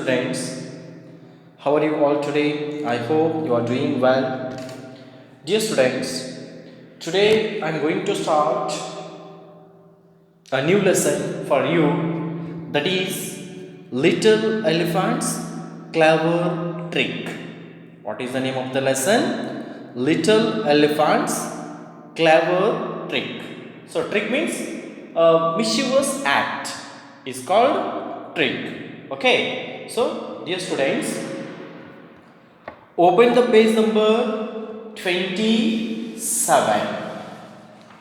students. How are you all today? I hope you are doing well. Dear students, today I am going to start a new lesson for you, that is Little Elephant's Clever Trick. What is the name of the lesson? Little Elephant's Clever Trick. So, trick means a mischievous act is called trick. Okay. So, dear students, open the page number 27.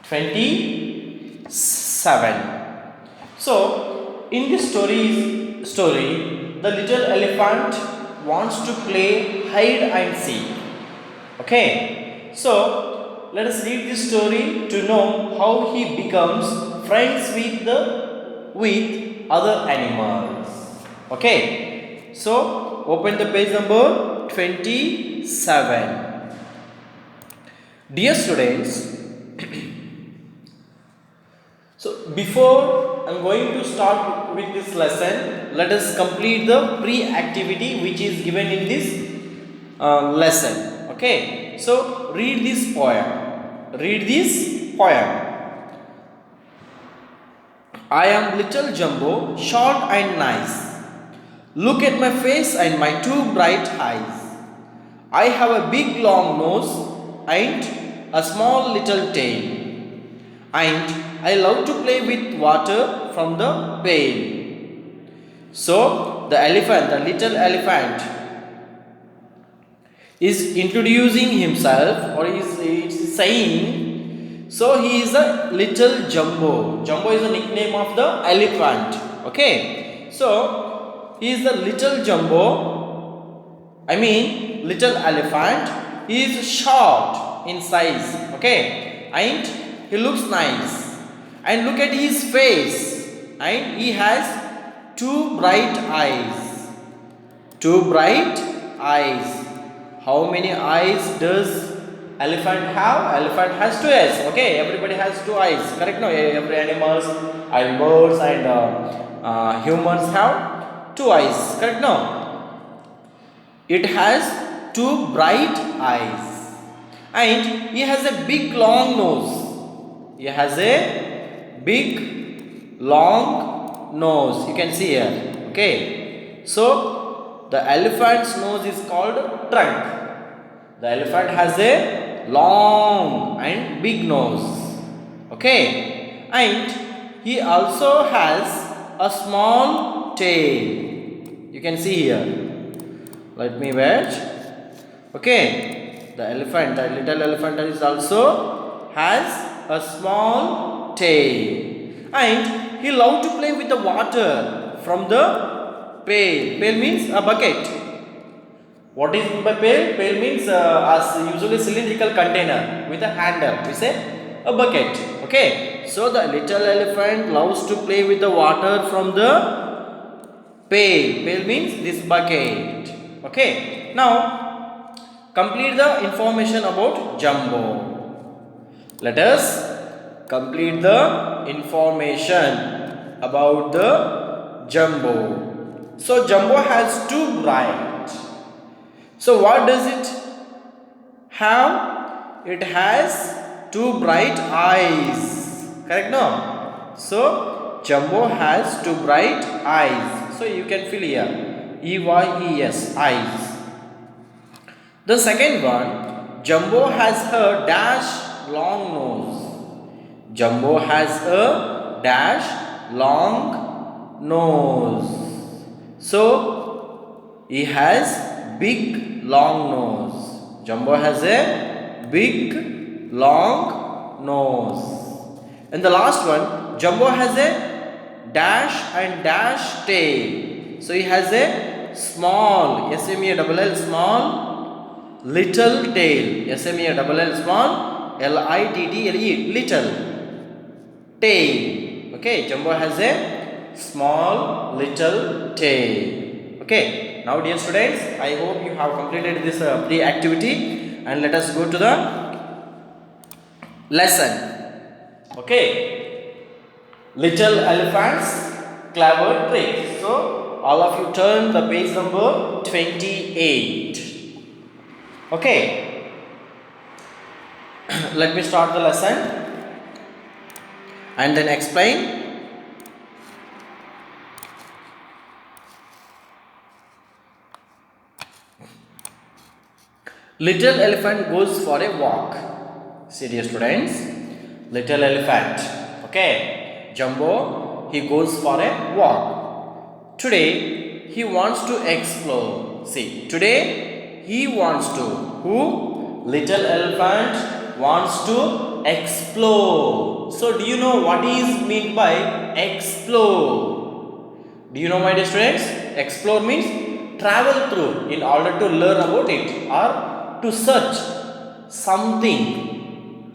27. So, in this story, the little elephant wants to play hide and seek. Okay. So, let us read this story to know how he becomes friends with other animals. Okay. So, open the page number 27. Dear students, so before I am going to start with this lesson, let us complete the pre-activity which is given in this lesson. Okay. So, read this poem. Read this poem. I am little Jumbo, short and nice. Look at my face and my two bright eyes. I have a big long nose and a small little tail. And I love to play with water from the pail. So, the little elephant, is introducing himself, or is saying, so he is a little Jumbo. Jumbo is a nickname of the elephant. Okay. So, he is the little Jumbo, little elephant. He is short in size, okay, and he looks nice. And look at his face, and he has two bright eyes. Two bright eyes. How many eyes does elephant have? Elephant has two eyes. Okay, everybody has two eyes. Correct? No, every animals and birds and humans have two eyes. Correct? No. It has two bright eyes, and he has a big long nose. He has a big long nose. You can see here. Okay. So, the elephant's nose is called trunk. The elephant has a long and big nose. Okay. And he also has a small tail. You can see here. Let me wait. Okay. The little elephant is also has a small tail. And he loves to play with the water from the pail. Pail means a bucket. What is by pail? Pail means usually cylindrical container with a handle. We say a bucket. Okay. So the little elephant loves to play with the water from the pail. Pail means this bucket. Okay. Now complete the information about Jumbo. Let us complete the information about the Jumbo. So Jumbo has two bright. So what does it have? It has two bright eyes. Correct? No? So Jumbo has two bright eyes. So you can fill here. EYES, eyes. The second one, Jumbo has a dash long nose. Jumbo has a dash long nose. So he has big long nose. Jumbo has a big long nose. And the last one, Jumbo has a dash and dash tail. So he has a small, SMELL, small little tail. SMELL, small, LITTLE, little tail. Okay, Jumbo has a small little tail. Okay, now dear students, I hope you have completed this pre-activity, and let us go to the lesson. Okay, little elephant's clever trick. So all of you turn the page number 28. Okay. Let me start the lesson and then explain. Little elephant goes for a walk. See dear students, little elephant, okay, Jumbo, he goes for a walk. Today he wants to explore. See, today he wants to. Who? Little elephant wants to explore. So do you know what is meant by explore? Do you know, my dear students? Explore means travel through in order to learn about it or to search something.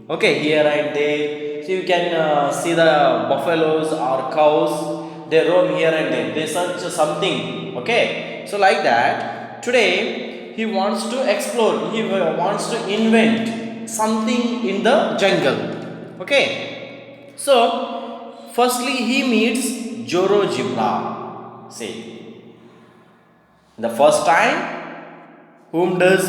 Okay, here and there. So you can see the buffaloes or cows. They roam here and there. They search something. Okay. So like that. Today he wants to explore. He wants to invent something in the jungle. Okay. So firstly he meets Joro Zebra. See. The first time, whom does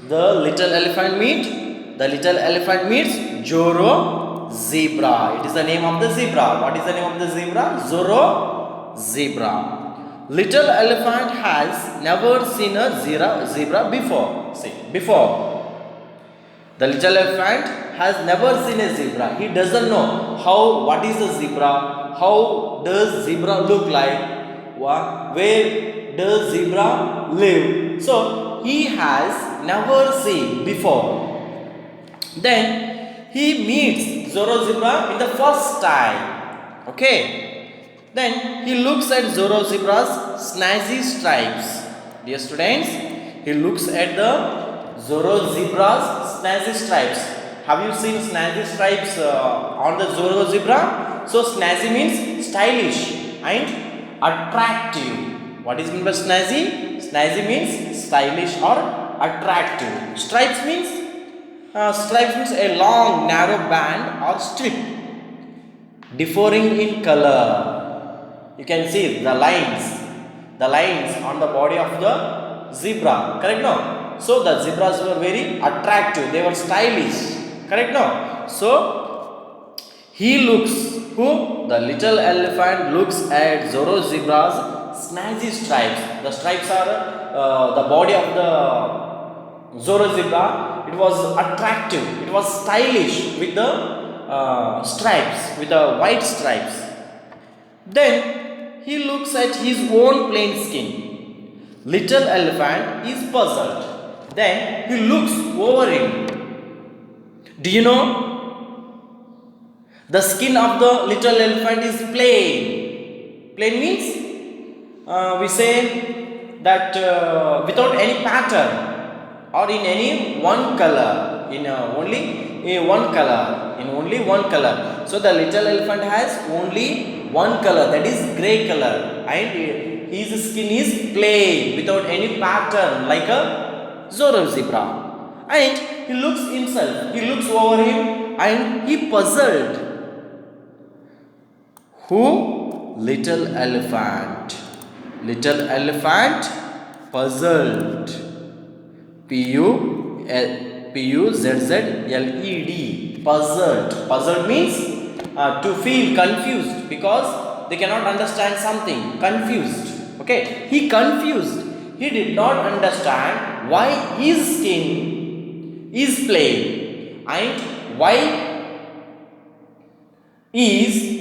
the little elephant meet? The little elephant meets Joro Zebra. It is the name of the zebra. What is the name of the zebra? Joro Zebra. Little elephant has never seen a zebra before. See, before. The little elephant has never seen a zebra. He doesn't know what is the zebra, how does zebra look like, where does zebra live. So he has never seen before. Then he meets Zoro Zebra in the first time. Okay. Then he looks at Zoro Zebra's snazzy stripes. Dear students, he looks at the Zoro Zebra's snazzy stripes. Have you seen snazzy stripes on the Zoro Zebra? So snazzy means stylish and attractive. What is meant by snazzy? Snazzy means stylish or attractive. Stripes means a long narrow band or strip differing in color. You can see the lines on the body of the zebra. Correct, no? So the zebras were very attractive. They were stylish. Correct, no? So he looks. Who? The little elephant looks at Zoro Zebra's snazzy stripes. The stripes are the body of the Zoro Zebra. It was attractive. It was stylish with the stripes, with the white stripes. Then he looks at his own plain skin. Little elephant is puzzled. Then he looks over him. Do you know? The skin of the little elephant is plain. Plain means we say that without any pattern or in any one color, in only one color. So the little elephant has only one color, that is grey color, and his skin is plain without any pattern like a Zoro Zebra. And he looks himself. He looks over him and he puzzled. Who? Little elephant. Little elephant puzzled. Puzzled. Puzzled. Puzzled means to feel confused because they cannot understand something. Confused. Okay. He confused. He did not understand why his skin is plain and why is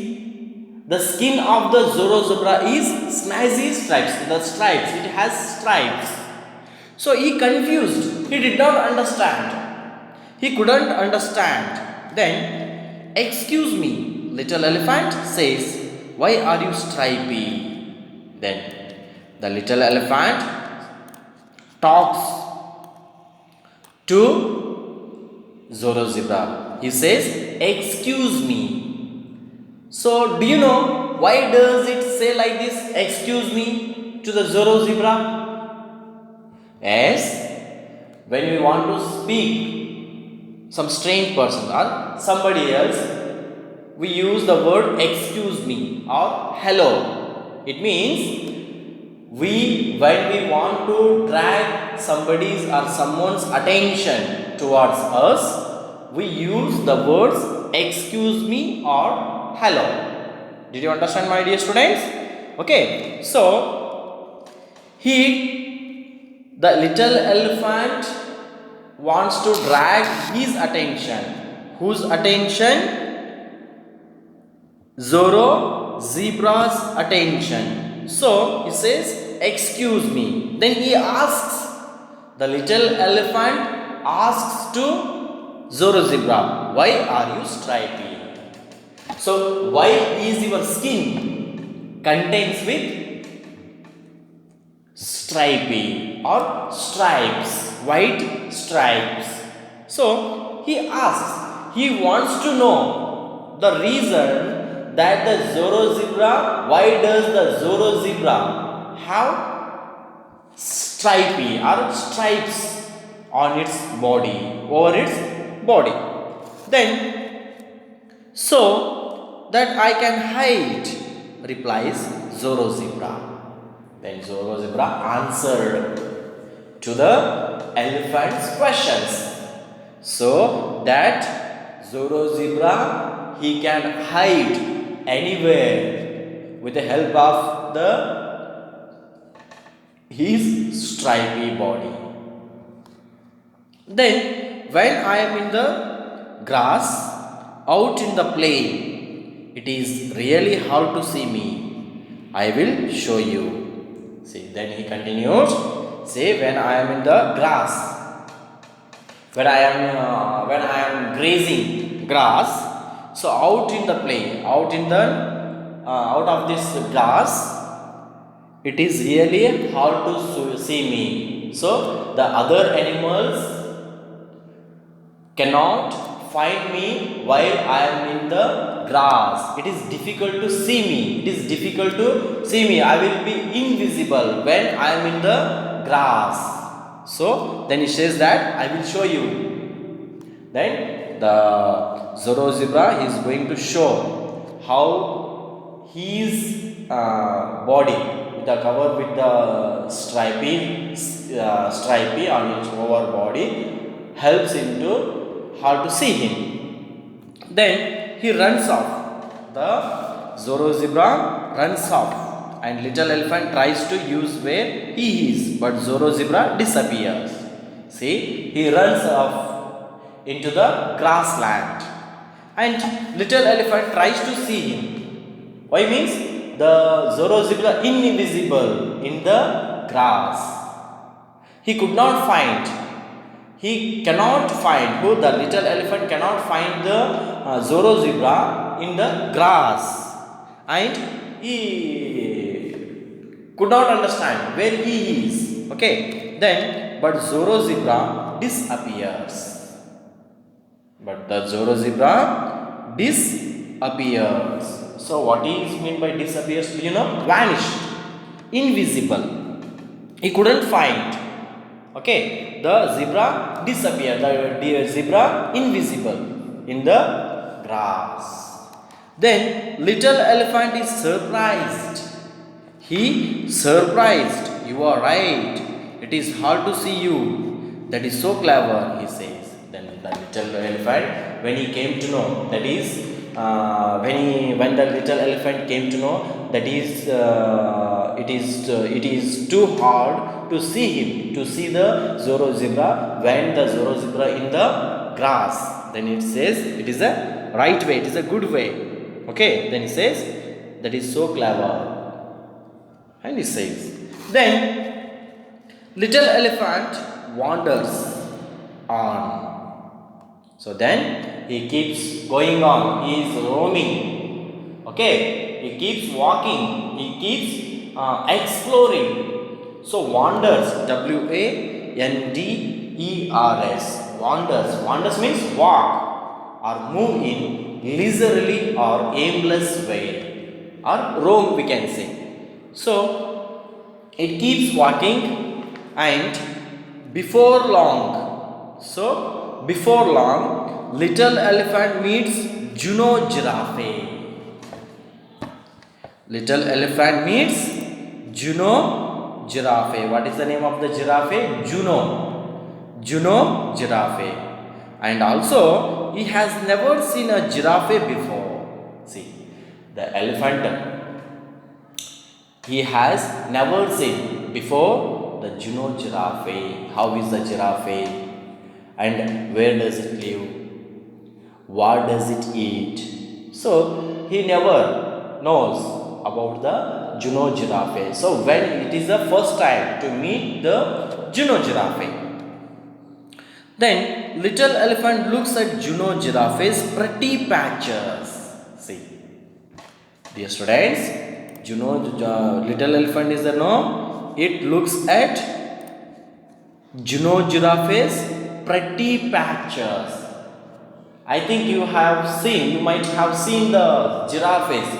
the skin of the Zoro Zebra is snazzy stripes. The stripes, it has stripes. So he confused. He did not understand. He couldn't understand. Then, excuse me, little elephant says, why are you stripy? Then, the little elephant talks to Zoro Zebra. He says, excuse me. So, do you know why does it say like this, excuse me, to the Zoro Zebra? Yes, when we want to speak some strange person or somebody else, we use the word excuse me or hello. It means when we want to drag somebody's or someone's attention towards us, we use the words excuse me or hello. Did you understand, my dear students? Okay, so the little elephant wants to drag his attention. Whose attention? Zorro zebra's attention. So he says, excuse me. Then he asks, the little elephant asks to Zorro zebra, why are you stripy? So why is your skin contains with stripy or stripes, white stripes? So he asks, he wants to know the reason that the Zorro zebra, why does the Zorro zebra have stripy or stripes on its body, over its body? Then, so that I can hide, replies Zorro zebra. Then Zorro zebra answered to the elephant's questions, so that Zorro zebra, he can hide anywhere with the help of his stripy body. Then when I am in the grass out in the plain, it is really hard to see me. I will show you. See, then he continues, say, when I am in the grass, when I am grazing grass, so out in the plain, out of this grass, it is really hard to see me. So the other animals cannot find me while I am in the grass. It is difficult to see me. It is difficult to see me. I will be invisible when I am in the grass. So then he says that I will show you. Then the Zorro zebra is going to show how his body, covered with the stripy on its over body, helps him to hard to see him. Then he runs off. The Zorro zebra runs off, and little elephant tries to use where he is, but Zorro zebra disappears. See, he runs off into the grassland, and little elephant tries to see him. Why means the Zorro zebra invisible in the grass. He could not find. He cannot find. Who the little elephant cannot find the Zorro zebra in the grass, and he could not understand where he is. Okay. Then, but Zorro zebra disappears. But the Zorro zebra disappears. So what is meant by disappears? You know, vanished, invisible. He couldn't find. Okay, the zebra disappeared. The zebra invisible in the grass. Then little elephant is surprised. He surprised. You are right. It is hard to see you. That is so clever, he says. Then the little elephant, when he came to know, that is, when the little elephant came to know that is, it is too hard to see him, to see the Zorro zebra when the Zorro zebra in the grass. Then it says it is a right way, it is a good way. Okay, then he says that is so clever. And he says, then little elephant wanders on. So then he keeps going on. He is roaming. Okay, he keeps walking. He keeps exploring. So wanders. W-A-N-D-E-R-S. Wanders. Wanders means walk or move in leisurely or aimless way, or roam, we can say. So it keeps walking, and before long, so before long, little elephant meets Juno giraffe. Little elephant meets Juno giraffe. What is the name of the giraffe? Juno. Juno giraffe. And also, he has never seen a giraffe before. See, the elephant, he has never seen before the Juno giraffe. How is the giraffe? And where does it live? What does it eat? So, he never knows about the Juno giraffe. So, when it is the first time to meet the Juno giraffe, then little elephant looks at Juno giraffe's pretty patches. See, dear students, little elephant is the no. It looks at Juno giraffe's pretty patches. I think you might have seen the giraffes.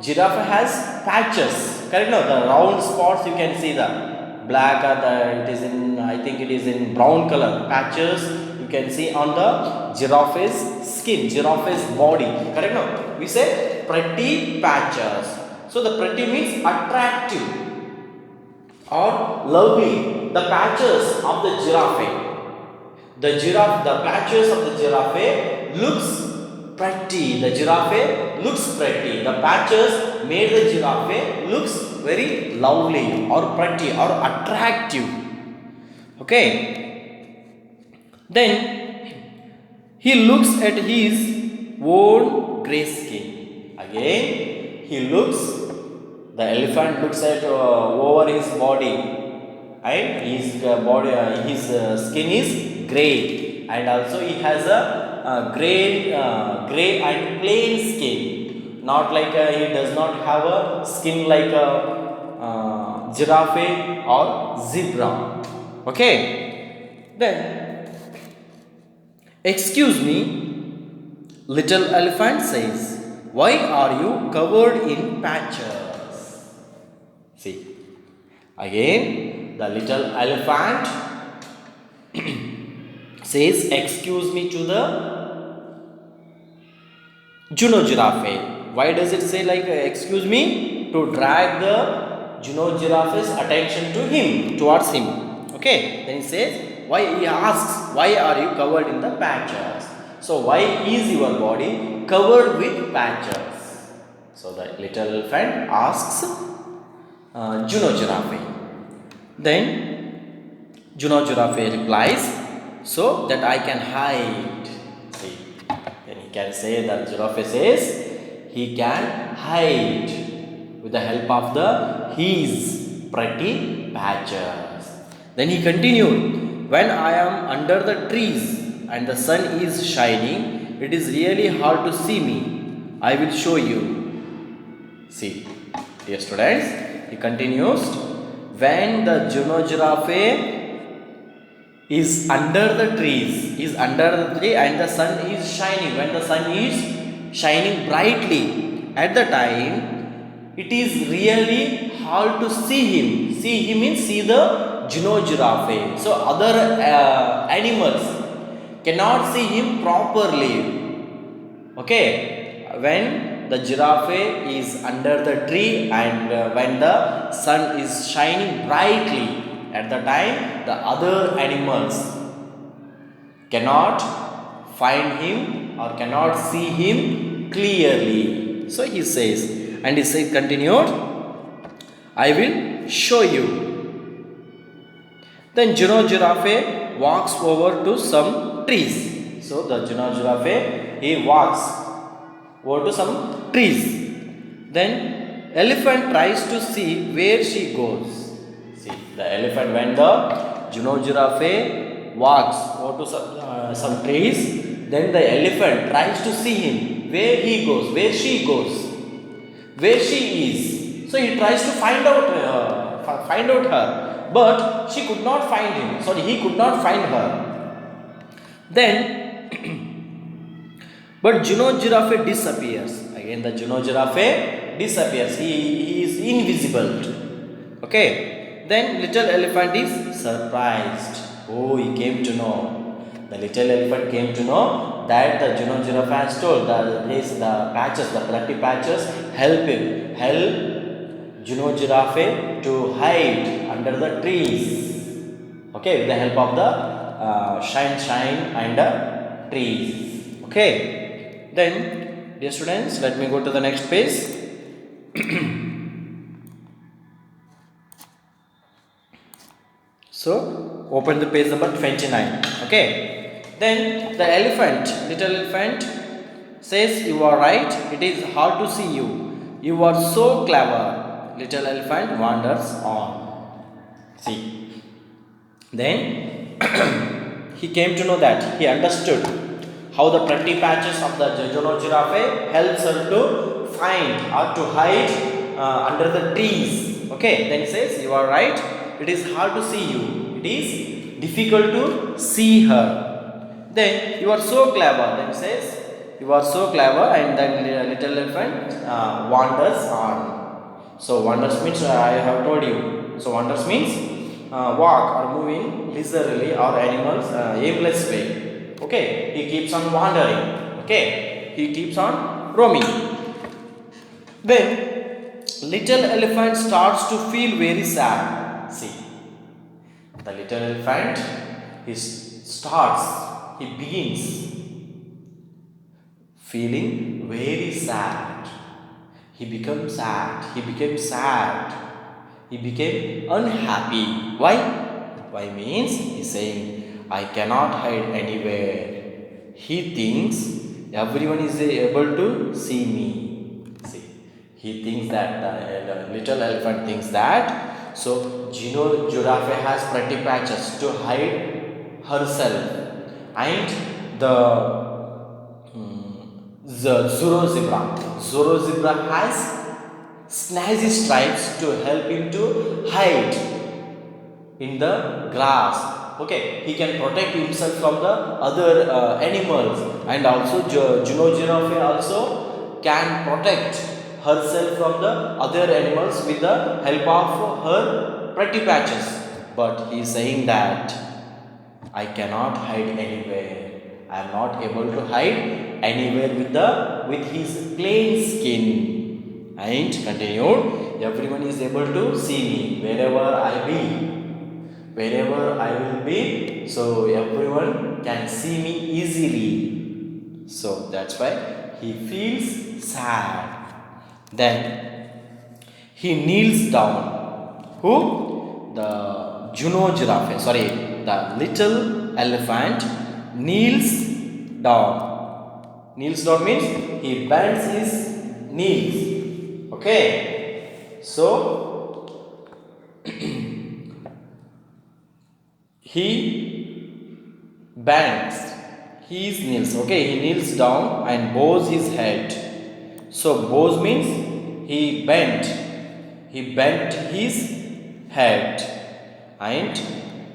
Giraffe has patches. Correct? No, the round spots you can see the black I think it is in brown color patches you can see on the giraffe's skin, giraffe's body. Correct? No, we say pretty patches. So the pretty means attractive or lovely. The patches of the giraffe. The patches of the giraffe looks pretty. The giraffe looks pretty. The patches made the giraffe looks very lovely or pretty or attractive. Okay. Then he looks at his own grey skin. Again, the elephant looks at over his body. And his skin is grey, and also he has a grey and plain skin. Not like he does not have a skin like a giraffe or zebra. Okay. Then, excuse me, little elephant says, why are you covered in patches? See, again, the little elephant says, excuse me to the Juno giraffe. Why does it say like excuse me? To drag the Juno giraffe's attention towards him. Okay. Then he says, he asks, why are you covered in the patches? So why is your body covered with patches? So the little elephant asks Juno giraffe. Then Juno giraffe replies, so that I can hide. See, then he can say that giraffe says he can hide with the help of his pretty patches. Then he continued, when I am under the trees and the sun is shining, it is really hard to see me. I will show you. See, dear students, he continues, when the Juno giraffe is under the tree and the sun is shining, when the sun is shining brightly, at the time it is really hard to see him. See him means see the Juno giraffe. So other animals cannot see him properly. Okay, when the giraffe is under the tree and when the sun is shining brightly, at the time the other animals cannot find him or cannot see him clearly. So he says, and he says, continued, I will show you. Then Juno giraffe walks over to some trees. So the Juno giraffe, he walks over to some trees. Then elephant tries to see where she goes. See, the elephant, when the Juno giraffe walks over to some trees, then the elephant tries to see him, where he goes, where she goes, where she is. So he tries to find out her, but she could not find him. Sorry, he could not find her. Then, but Juno giraffe disappears. Again, the Juno giraffe disappears. He is invisible. Okay. Then little elephant is surprised. Oh, he came to know. The little elephant came to know that the Juno giraffe has told the pretty patches help Juno giraffe to hide under the trees. Okay, with the help of the shine and the trees. Okay, then dear students, let me go to the next page. So open the page number 29. Okay, then the little elephant says, "You are right, it is hard to see you. You are so clever." Little elephant wanders on. See, then he came to know that he understood how the pretty patches of the Juno giraffe helps her to find or to hide under the trees. Okay, then he says, "You are right, it is hard to see you. It is difficult to see her." Then, "You are so clever." Then he says, "You are so clever," and then little elephant wanders on. So wanders means I have told you. So wanders means walk or moving leisurely or animals aimless way. Okay, he keeps on wandering. Okay, he keeps on roaming. Then little elephant starts to feel very sad. See, the little elephant he begins feeling very sad. He became sad. He became sad. He became unhappy. Why? Why means he's saying, "I cannot hide anywhere." He thinks everyone is able to see me. See, he thinks that the little elephant thinks that. So Juno giraffe has pretty patches to hide herself, and the Zoro zebra has snazzy stripes to help him to hide in the grass. Okay, he can protect himself from the other animals, and also Juno giraffe also can protect herself from the other animals with the help of her pretty patches. But he is saying that I cannot hide anywhere. I am not able to hide anywhere with his plain skin. And continued, everyone is able to see me wherever I be. Wherever I will be, so everyone can see me easily. So that's why he feels sad. Then he kneels down. Who? The Juno giraffe. Sorry, the little elephant kneels down. Kneels down means he bends his knees. Okay, so he bends his knees. Okay, he kneels down and bows his head. So bows means he bent his head and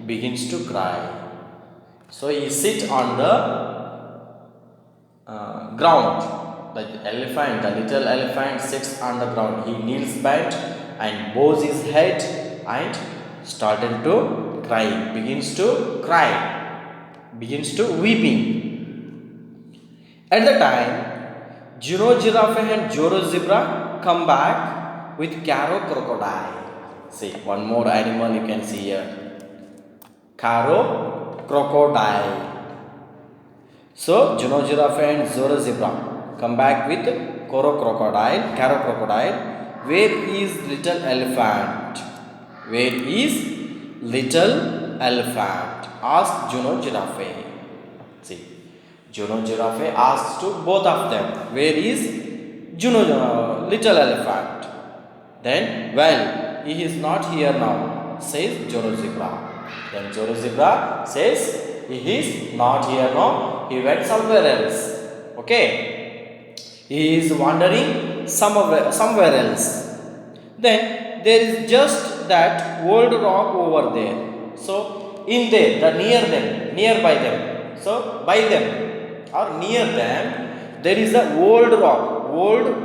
begins to cry. So he sits on the ground. The little elephant sits on the ground. He kneels bent and bows his head and started to cry. Begins to weeping. At the time, Juno giraffe and Joro zebra come back with Caro crocodile. See, one more animal you can see here. Caro crocodile. So Juno giraffe and Joro zebra come back with Caro crocodile. Where is little elephant? Where is little elephant? Asked Juno giraffe. See, Juno giraffe asks to both of them, where is little elephant? Then, well, he is not here now, says Joro zebra. Then Joro zebra says, he is not here now, he went somewhere else. Okay, he is wandering somewhere else. Then there is just that old rock over there. So in there, nearby them. So by them or near them, there is a old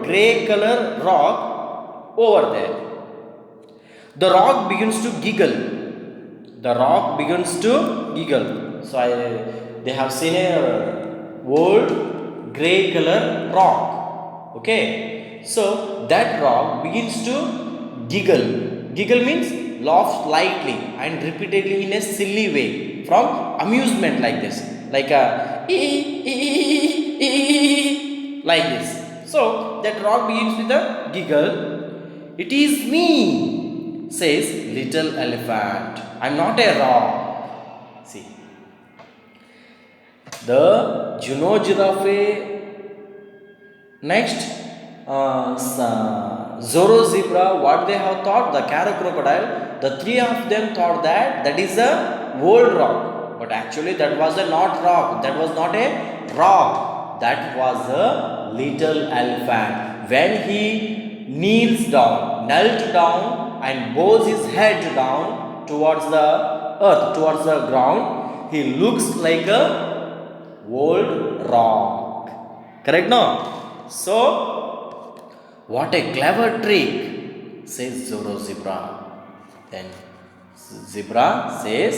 grey color rock over there. The rock begins to giggle. So they have seen a old grey color rock. Okay, so that rock begins to giggle. Giggle means laugh lightly and repeatedly in a silly way from amusement, like this, like a like this. So that rock begins with a giggle. It is me, says little elephant. I'm not a rock. See, the Juno giraffe. Next, Zoro zebra, what they have thought, the Karo crocodile, the three of them thought that that is a old rock. But actually that was a not rock. That was not a rock. That was a little elephant. When he knelt down and bows his head down towards the earth, towards the ground, he looks like a old rock. Correct, no? So, what a clever trick, says Zoro zebra. Then zebra says,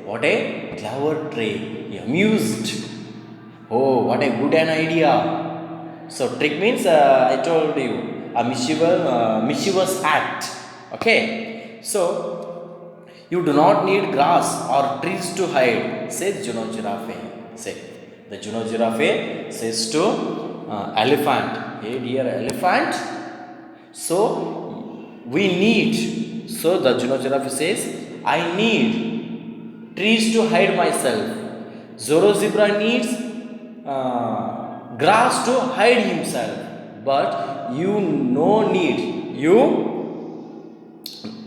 what a clever trick. He amused. Oh, what a good an idea. So, trick means, I told you, a mischievous act. Okay. So, you do not need grass or trees to hide, says Juno giraffe. Say, the Juno giraffe says to elephant, hey dear elephant, so we need, so the Juno giraffe says, I need trees to hide myself. Zoro zebra needs grass to hide himself, but you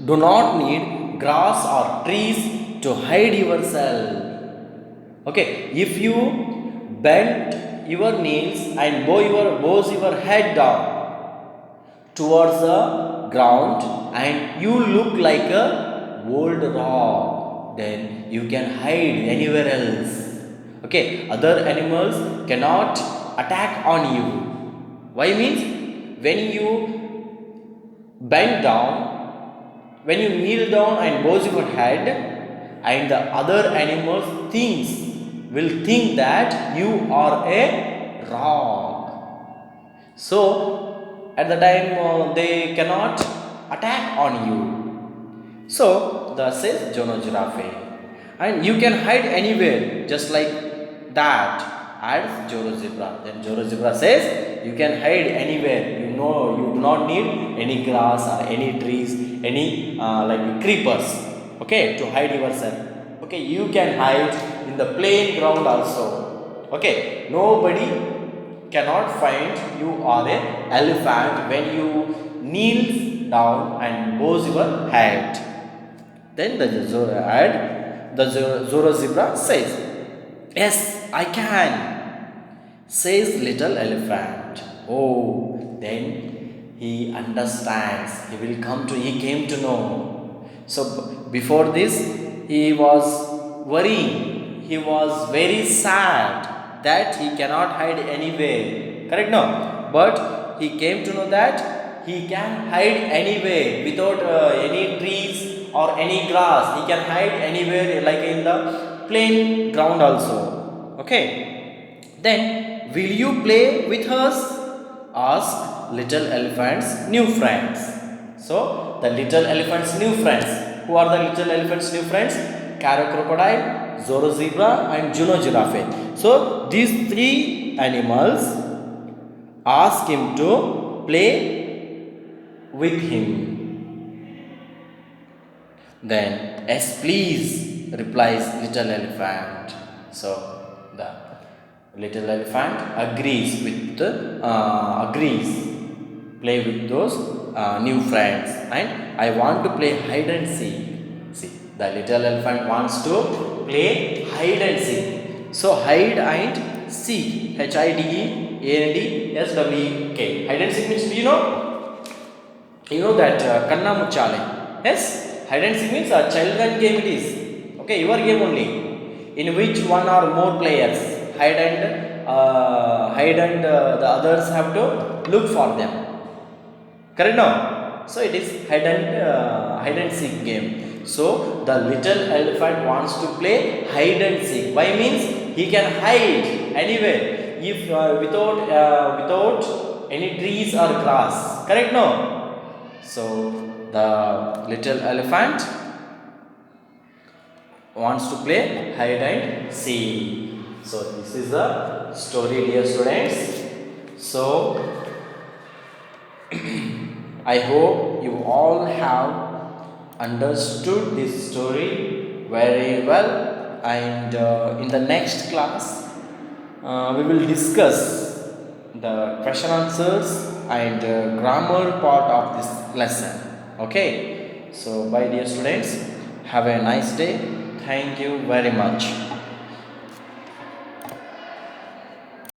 do not need grass or trees to hide yourself. Okay, if you bend your knees and bows your head down towards the ground and you look like a old rock, then you can hide anywhere else. Okay, other animals cannot attack on you. Why means, when you bend down, when you kneel down and bows your head, and the other animals will think that you are a rock. So at the time they cannot attack on you. So the says Juno giraffe, and you can hide anywhere just like that, adds Zoro zebra. Then Zoro zebra says, you can hide anywhere. You do not need any grass or any trees, any like creepers, okay, to hide yourself. Okay, you can hide in the plain ground also. Okay, nobody cannot find you are a elephant when you kneel down and bows your head. Then the Zoro zebra says, yes, I can, says little elephant. Oh, then he understands. He came to know. So before this, he was worrying. He was very sad that he cannot hide anywhere. Correct, no? But he came to know that he can hide anywhere without any trees or any grass. He can hide anywhere, like in the plain ground also. Okay. Then, will you play with us? Asked little elephant's new friends. So, the little elephant's new friends. Who are the little elephant's new friends? Karo crocodile, Zoro zebra, and Juno giraffe. So, these three animals ask him to play with him. Then, yes, please, replies little elephant. So, the little elephant agrees play with those new friends, and I want to play hide and seek. See, the little elephant wants to play hide and seek. So hide and seek, HIDEANDSWK. Hide and seek means, do you know that Kanna Muchale. Yes, hide and seek means a children game it is. Okay, your game only, in which one or more players hide and the others have to look for them. Correct, no? So it is hide and seek game. So the little elephant wants to play hide and seek. Why means he can hide anywhere if without any trees or grass. Correct, no? So the little elephant wants to play hide and seek. So this is the story, dear students. So I hope you all have understood this story very well, and in the next class we will discuss the question answers and grammar part of this lesson. Okay, so bye dear students, have a nice day. Thank you very much.